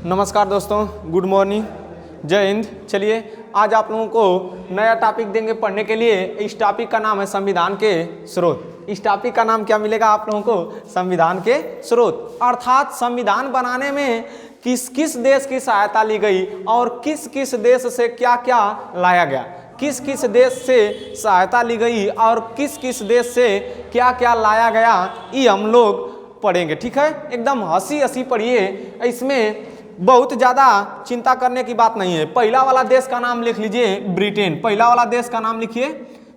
नमस्कार दोस्तों, good morning, जय हिंद। चलिए आज आप लोगों को नया टॉपिक देंगे पढ़ने के लिए। इस टॉपिक का नाम है संविधान के स्रोत। इस टॉपिक का नाम क्या मिलेगा आप लोगों को? संविधान के स्रोत। अर्थात संविधान बनाने में किस किस देश की सहायता ली गई और किस किस देश से क्या क्या लाया गया, किस किस देश से सहायता ली गई और किस किस देश से क्या क्या लाया गया, ये हम लोग पढ़ेंगे। ठीक है, एकदम हंसी हंसी पढ़िए, इसमें बहुत ज़्यादा चिंता करने की बात नहीं है। पहला वाला देश का नाम लिख लीजिए ब्रिटेन। पहला वाला देश का नाम लिखिए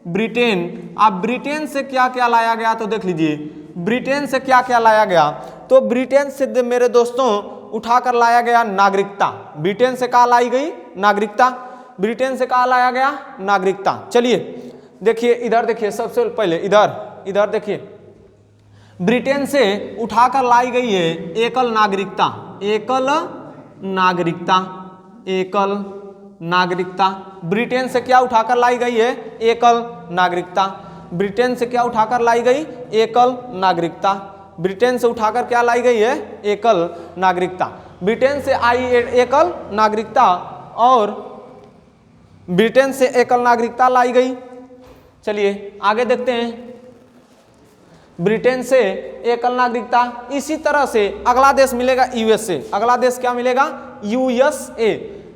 ब्रिटेन। आप ब्रिटेन से क्या क्या लाया गया तो देख लीजिए, ब्रिटेन से क्या क्या लाया गया। तो ब्रिटेन से मेरे दोस्तों उठाकर लाया गया नागरिकता। ब्रिटेन से कहाँ लाई गई? नागरिकता। ब्रिटेन से कहाँ लाया गया? नागरिकता। चलिए देखिए, इधर देखिए, सबसे पहले इधर देखिए, ब्रिटेन से उठाकर लाई गई है एकल नागरिकता। एकल नागरिकता, एकल नागरिकता। ब्रिटेन से क्या उठाकर लाई गई है? एकल नागरिकता। ब्रिटेन से क्या उठाकर लाई गई? एकल नागरिकता। ब्रिटेन से उठाकर क्या लाई गई है? एकल नागरिकता। ब्रिटेन से आई एकल नागरिकता और ब्रिटेन से एकल नागरिकता लाई गई। चलिए आगे देखते हैं, ब्रिटेन से एकल नागरिकता। इसी तरह से अगला देश मिलेगा यूएसए। अगला देश क्या मिलेगा? यूएसए।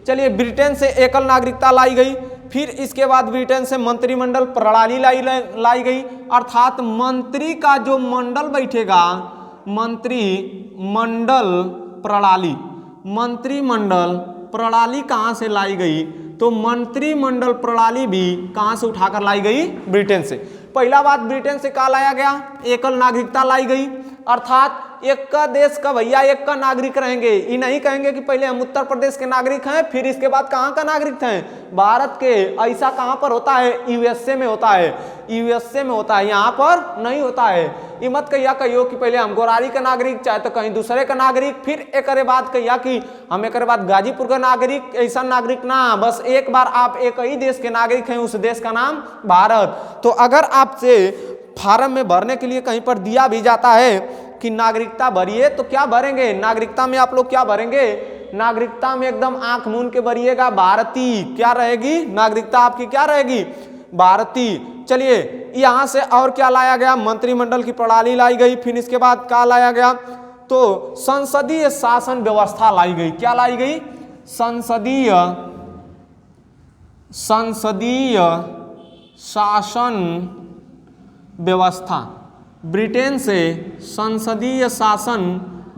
चलिए ब्रिटेन से एकल नागरिकता लाई गई, फिर इसके बाद ब्रिटेन से मंत्रिमंडल प्रणाली लाई गई। अर्थात मंत्री का जो मंडल बैठेगा, मंत्रिमंडल प्रणाली। मंत्रिमंडल प्रणाली कहाँ से लाई गई? तो मंत्रिमंडल प्रणाली भी कहाँ से उठाकर लाई गई? ब्रिटेन से। पहला बात, ब्रिटेन से क्या लाया गया? एकल नागरिकता लाई गई। अर्थात एक का देश का भैया एक का नागरिक रहेंगे। ये नहीं कहेंगे कि पहले हम उत्तर प्रदेश के नागरिक हैं फिर इसके बाद कहाँ का नागरिक हैं, भारत के। ऐसा कहाँ पर होता है? यूएसए में होता है। यूएसए में होता है, यहाँ पर नहीं होता है। ये मत कहियो कि पहले हम गोरारी का नागरिक, चाहे तो कहीं दूसरे का नागरिक, फिर एक बाद कहिया कि हम एक बाद गाजीपुर का नागरिक। ऐसा नागरिक ना, बस एक बार आप एक ही देश के नागरिक हैं, उस देश का नाम भारत। तो अगर आपसे फार्म में भरने के लिए कहीं पर दिया भी जाता है कि नागरिकता भरिए, तो क्या भरेंगे? नागरिकता में आप लोग क्या भरेंगे? नागरिकता में एकदम आंख मूंद के भरिएगा भारतीय। क्या रहेगी? नागरिकता आपकी क्या रहेगी? भारतीय। चलिए यहां से और क्या लाया गया? मंत्रिमंडल की प्रणाली लाई गई। फिर इसके बाद क्या लाया गया? तो संसदीय शासन व्यवस्था लाई गई। क्या लाई गई? संसदीय शासन व्यवस्था। ब्रिटेन से संसदीय शासन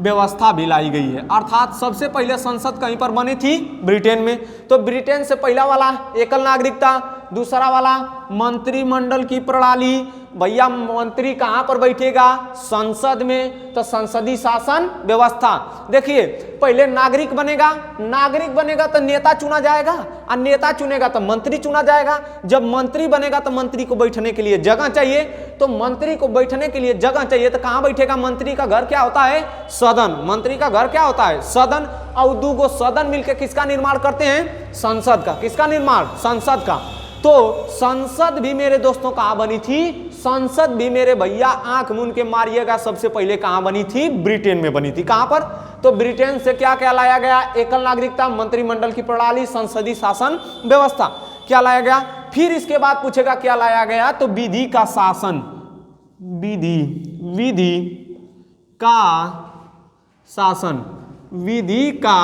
व्यवस्था भी लाई गई है। अर्थात सबसे पहले संसद कहीं पर बनी थी? ब्रिटेन में। तो ब्रिटेन से पहला वाला एकल नागरिकता, दूसरा वाला मंत्रिमंडल की प्रणाली। भैया मंत्री कहाँ पर बैठेगा? संसद में। तो संसदीय शासन व्यवस्था। देखिए पहले नागरिक बनेगा तो नेता चुना जाएगा, और नेता चुनेगा तो मंत्री चुना जाएगा। जब मंत्री बनेगा तो मंत्री को बैठने के लिए जगह चाहिए। तो मंत्री को बैठने के लिए जगह चाहिए तो कहाँ बैठेगा? मंत्री का घर क्या होता है? सदन। मंत्री का घर क्या होता है? सदन। और दो सदन मिलकर किसका निर्माण करते हैं? संसद का। किसका निर्माण? संसद का। तो संसद भी मेरे दोस्तों कहाँ बनी थी? संसद भी मेरे भैया आंख मूंद के मारिएगा, सबसे पहले कहाँ बनी थी? ब्रिटेन में बनी थी। कहाँ पर? तो ब्रिटेन से क्या क्या लाया गया? एकल नागरिकता, मंत्रिमंडल की प्रणाली, संसदीय शासन व्यवस्था। क्या लाया गया? फिर इसके बाद पूछेगा क्या लाया गया? तो विधि का शासन। विधि का शासन। विधि का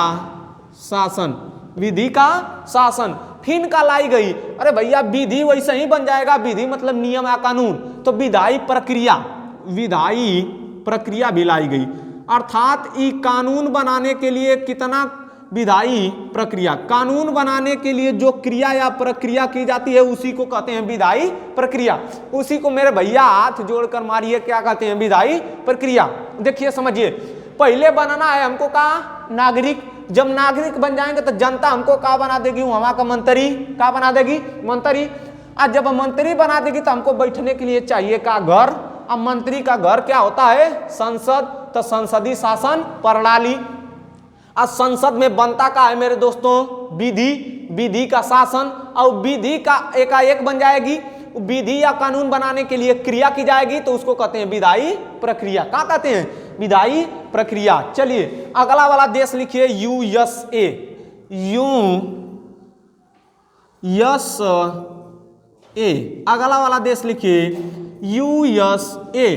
शासन। विधि का शासन। फिर का लाई गई? अरे भैया विधि वैसे ही बन जाएगा, विधि मतलब नियम या कानून। तो विधायी प्रक्रिया भी लाई गई। अर्थात ये कानून बनाने के लिए कितना विधायी प्रक्रिया, कानून बनाने के लिए जो क्रिया या प्रक्रिया की जाती है उसी को कहते हैं विधायी प्रक्रिया। उसी को मेरे भैया हाथ जोड़कर मारिए, क्या कहते हैं? विधायी प्रक्रिया। देखिए समझिए, पहले बनाना है हमको का नागरिक। जब नागरिक बन जाएंगे तो जनता हमको क्या बना देगी? वहां का मंत्री। क्या बना देगी? मंत्री। और जब मंत्री बना देगी तो हमको बैठने के लिए चाहिए का? घर। अब मंत्री का घर क्या होता है? संसद। तो संसदीय शासन प्रणाली। आज संसद में बनता का है मेरे दोस्तों? विधि का शासन। और विधि का एकाएक बन जाएगी। विधि या कानून बनाने के लिए क्रिया की जाएगी तो उसको कहते हैं विधायी प्रक्रिया। क्या कहते हैं? विधायी प्रक्रिया। चलिए अगला वाला देश लिखिए यूएसए। यूएसए, अगला वाला देश लिखिए यूएसए।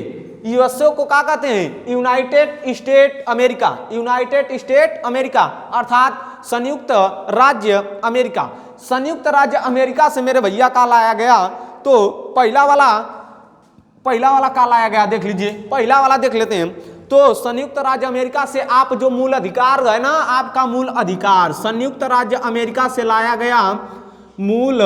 यूएसए को क्या कहते हैं? United state America. United state America अर्थात संयुक्त राज्य अमेरिका। संयुक्त राज्य अमेरिका से मेरे भैया का लाया गया, तो पहला वाला का लाया गया देख लीजिए, पहला वाला देख लेते हैं। तो संयुक्त राज्य अमेरिका से आप जो मूल अधिकार है ना, आपका मूल अधिकार संयुक्त राज्य अमेरिका से लाया गया मूल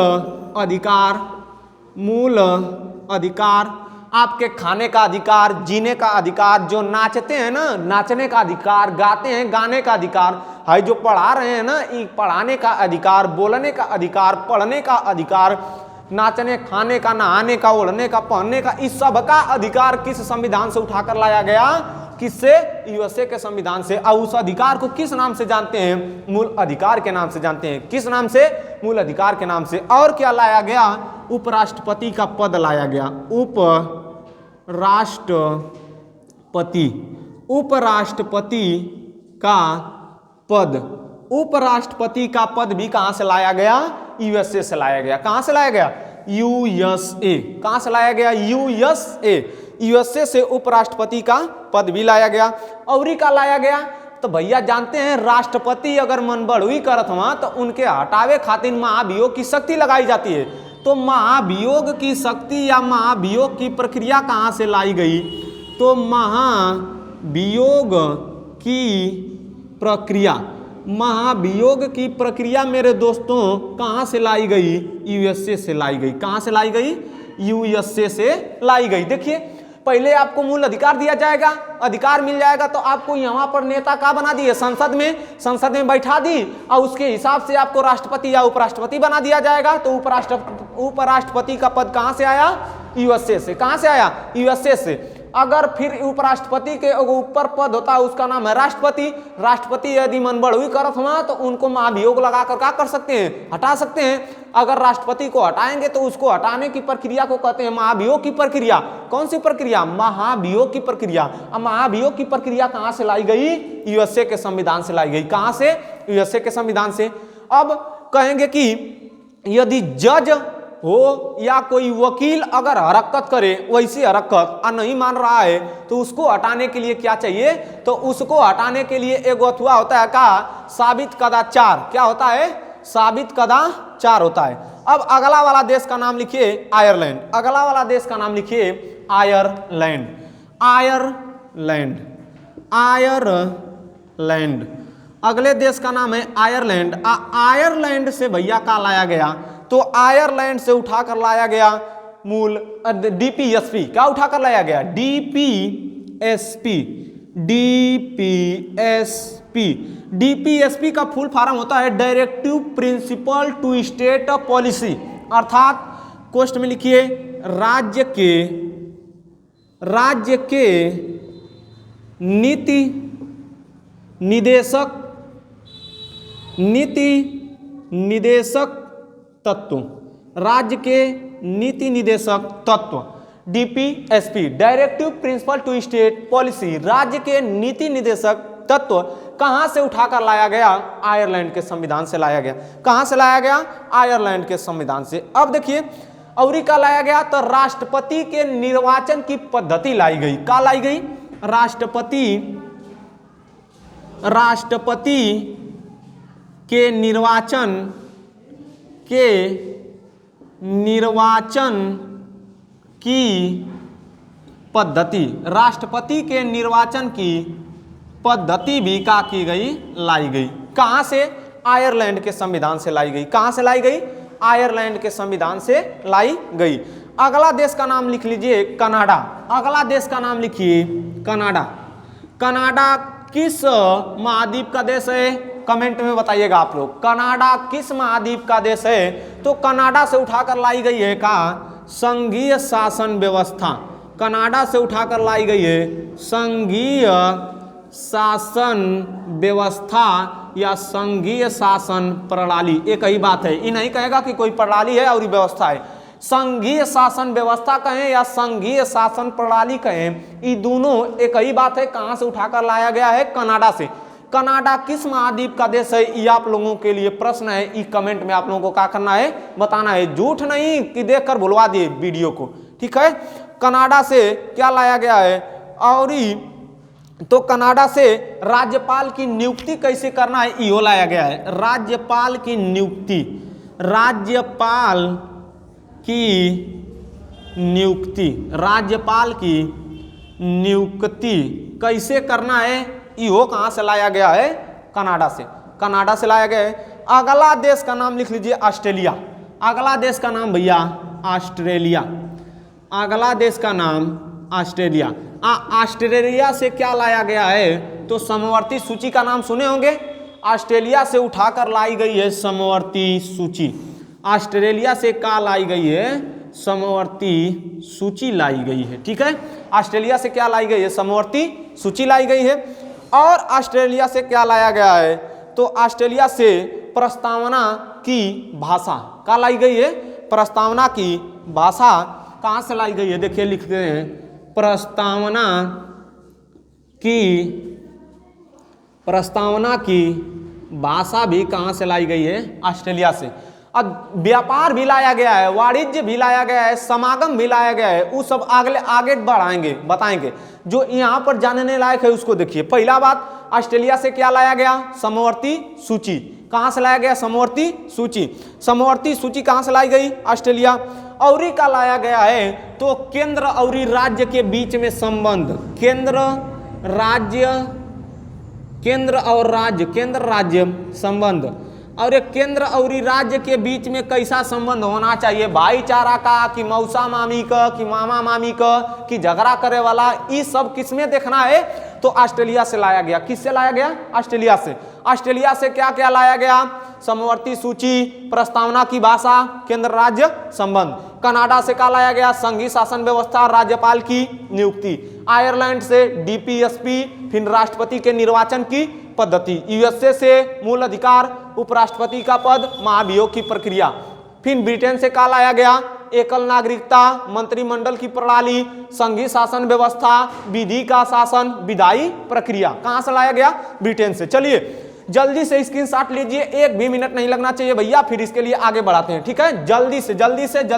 अधिकार, आपके खाने का अधिकार, जीने का अधिकार, जो नाचते हैं ना नाचने का अधिकार, गाते हैं गाने का अधिकार है, जो पढ़ा रहे हैं ना पढ़ाने का अधिकार, बोलने का अधिकार, पढ़ने का अधिकार, नाचने, खाने का, नहाने का, ओढ़ने का, पहनने का, इस सब का अधिकार किस संविधान से उठाकर लाया गया? किससे? यूएसए के संविधान से। और उस अधिकार को किस नाम से जानते हैं? मूल अधिकार के नाम से जानते हैं। किस नाम से? मूल अधिकार के नाम से। और क्या लाया गया? उपराष्ट्रपति का पद लाया गया। उपराष्ट्रपति का पद भी कहां से लाया गया? यूएसए से लाया गया। कहां से लाया गया? यूएसए। कहां से लाया गया? यूएसए से उपराष्ट्रपति का पद भी लाया गया। और का लाया गया तो भैया जानते हैं, राष्ट्रपति अगर मन बढ़ोई करत हुआ तो उनके हटावे खातिर महाभियोग की शक्ति लगाई जाती है। तो महाभियोग की शक्ति या महाभियोग की प्रक्रिया कहां से लाई गई? तो महाभियोग की प्रक्रिया मेरे दोस्तों कहां से लाई गई? यूएसए से लाई गई। कहां से लाई गई? यूएसए से लाई गई। देखिए पहले आपको मूल अधिकार दिया जाएगा, अधिकार मिल जाएगा तो आपको यहाँ पर नेता का बना दिए, संसद में बैठा दी, और उसके हिसाब से आपको राष्ट्रपति या उपराष्ट्रपति बना दिया जाएगा। तो उपराष्ट्रपति का पद कहां से आया? यूएसए से। कहां से आया? यूएसए से। अगर फिर उपराष्ट्रपति के ऊपर पद होता है, उसका नाम है राष्ट्रपति। राष्ट्रपति यदि मन बढ़ोई करत हुआ तो उनको महाभियोग लगाकर क्या कर सकते हैं? हटा सकते हैं। अगर राष्ट्रपति को हटाएंगे तो उसको हटाने की प्रक्रिया को कहते हैं महाभियोग की प्रक्रिया। कौन सी प्रक्रिया? महाभियोग की प्रक्रिया। अब महाभियोग की प्रक्रिया कहां से लाई गई? यूएसए के संविधान से लाई गई। कहां से? यूएसए के संविधान से। अब कहेंगे कि यदि जज हो या कोई वकील अगर हरकत करे, वैसी हरकत और नहीं मान रहा है, तो उसको हटाने के लिए क्या चाहिए? तो उसको हटाने के लिए एक अथवा होता है का साबित कदाचार। क्या होता है? साबित कदाचार होता है। अब अगला वाला देश का नाम लिखिए आयरलैंड। अगला वाला देश का नाम लिखिए आयरलैंड। अगले देश का नाम है आयरलैंड। आयरलैंड से भैया का लाया गया? तो आयरलैंड से उठाकर लाया गया मूल डीपीएसपी। क्या उठाकर लाया गया? डीपीएसपी का फुल फॉर्म होता है directive principle to state policy, अर्थात कोष्ट में लिखिए राज्य के नीति निदेशक तत्व। राज्य के नीति निदेशक तत्व DPSP, directive principle to state policy, राज्य के नीति निदेशक तत्व कहां से उठाकर लाया गया? आयरलैंड के संविधान से लाया गया। कहां से लाया गया? आयरलैंड के संविधान से। अब देखिए और का लाया गया तो राष्ट्रपति के निर्वाचन की पद्धति लाई गई। क्या लाई गई? राष्ट्रपति के निर्वाचन की पद्धति, राष्ट्रपति के निर्वाचन की पद्धति भी क्या की गई? लाई गई। कहां से? आयरलैंड के संविधान से लाई गई। कहां से लाई गई? आयरलैंड के संविधान से लाई गई। अगला देश का नाम लिख लीजिए कनाडा। अगला देश का नाम लिखिए कनाडा। कनाडा किस महाद्वीप का देश है? कमेंट में बताइएगा आप लोग, कनाडा किस महाद्वीप का देश है? तो कनाडा से उठाकर लाई गई है का संघीय शासन व्यवस्था। कनाडा से उठाकर लाई गई है संघीय शासन व्यवस्था या संघीय शासन प्रणाली। एक ही बात है, ये नहीं कहेगा कि कोई प्रणाली है और व्यवस्था है। संघीय शासन व्यवस्था कहें या संघीय शासन प्रणाली कहें, ये दोनों एक ही बात है। कहां से उठाकर लाया गया है? कनाडा से। कनाडा किस महाद्वीप का देश है? ये आप लोगों के लिए प्रश्न है। ये कमेंट में आप लोगों को क्या करना है? बताना है, झूठ नहीं कि देखकर भुलवा दिए वीडियो को, ठीक है। कनाडा से क्या लाया गया है? और तो कनाडा से राज्यपाल की नियुक्ति कैसे करना है, यो लाया गया है। राज्यपाल की नियुक्ति, राज्यपाल की नियुक्ति, राज्यपाल की नियुक्ति कैसे करना है, यो कहां से लाया गया है? कनाडा से। कनाडा से लाया गया है। अगला देश का नाम लिख लीजिए, ऑस्ट्रेलिया। अगला देश का नाम भैया ऑस्ट्रेलिया। अगला देश का नाम ऑस्ट्रेलिया। ऑस्ट्रेलिया से क्या लाया गया है? तो समवर्ती सूची का नाम सुने होंगे। ऑस्ट्रेलिया से उठाकर लाई गई है समवर्ती सूची। ऑस्ट्रेलिया से क्या लाई गई है? समवर्ती सूची लाई गई है, ठीक है। ऑस्ट्रेलिया से क्या लाई गई है? समवर्ती सूची लाई गई है। और ऑस्ट्रेलिया से क्या लाया गया है? तो ऑस्ट्रेलिया से प्रस्तावना की भाषा क्या लाई गई है? प्रस्तावना की भाषा कहां से लाई गई है? देखिए लिखते हैं, प्रस्तावना की भाषा भी कहां से लाई गई है? ऑस्ट्रेलिया से। अब व्यापार भी लाया गया है, वाणिज्य भी लाया गया है, समागम भी लाया गया है। वो सब आगे बढ़ाएंगे, बताएंगे। जो यहाँ पर जानने लायक है उसको देखिए। पहला बात, ऑस्ट्रेलिया से क्या लाया गया? समवर्ती सूची। कहां से लाया गया? समवर्ती सूची। समवर्ती सूची कहां से लाई गई? ऑस्ट्रेलिया। और का लाया गया है तो केंद्र और राज्य के बीच में संबंध, केंद्र और राज्य संबंध। और ये केंद्र और राज्य के बीच में कैसा संबंध होना चाहिए? भाईचारा का, कि मौसा मामी का, कि मामा मामी का, कि झगड़ा करे वाला, ये सब किसमें देखना है? तो ऑस्ट्रेलिया से लाया गया। किससे लाया गया? ऑस्ट्रेलिया से। ऑस्ट्रेलिया से क्या क्या लाया गया? समवर्ती सूची, प्रस्तावना की भाषा, केंद्र राज्य संबंध। कनाडा से क्या लाया गया? संघीय शासन व्यवस्था, राज्यपाल की नियुक्ति। आयरलैंड से डीपीएसपी, फिर राष्ट्रपति के निर्वाचन की पद्धति। यूएसए से मूल अधिकार, उपराष्ट्रपति का पद, महाभियोग की प्रक्रिया। फिर ब्रिटेन से क्या लाया गया? एकल नागरिकता, मंत्रिमंडल की प्रणाली, संघीय शासन व्यवस्था, विधि का शासन, विधायी प्रक्रिया। कहां से लाया गया? ब्रिटेन से। चलिए जल्दी से स्क्रीनशॉट लीजिए, एक भी मिनट नहीं लगना चाहिए भैया, फिर इसके लिए आगे बढ़ाते हैं, ठीक है। जल्दी से